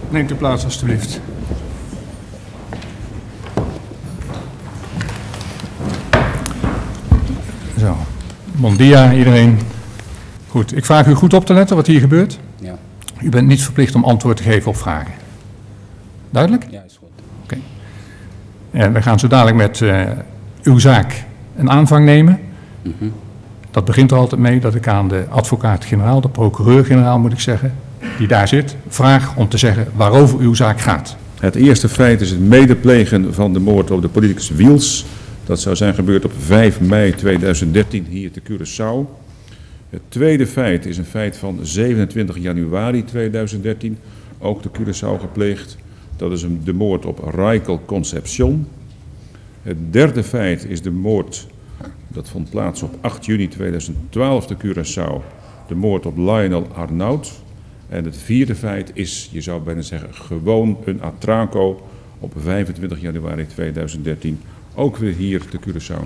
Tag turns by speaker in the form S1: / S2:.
S1: Neemt u plaats, alstublieft. Zo. Bon dia, iedereen. Goed, ik vraag u goed op te letten wat hier gebeurt.
S2: Ja.
S1: U bent niet verplicht om antwoord te geven op vragen. Duidelijk?
S2: Ja, is goed.
S1: Oké. En we gaan zo dadelijk met uw zaak een aanvang nemen. Dat begint er altijd mee dat ik aan de advocaat-generaal, de procureur-generaal moet ik zeggen, die daar zit, vraag om te zeggen waarover uw zaak gaat.
S3: Het eerste feit is het medeplegen van de moord op de politicus Wiels. Dat zou zijn gebeurd op 5 mei 2013 hier te Curaçao. Het tweede feit is een feit van 27 januari 2013, ook te Curaçao gepleegd. Dat is de moord op Raikel Concepcion. Het derde feit is de moord, dat vond plaats op 8 juni 2012 te Curaçao, de moord op Lionel Arnaud. En het vierde feit is, je zou bijna zeggen, gewoon een atraco op 25 januari 2013, ook weer hier te Curaçao.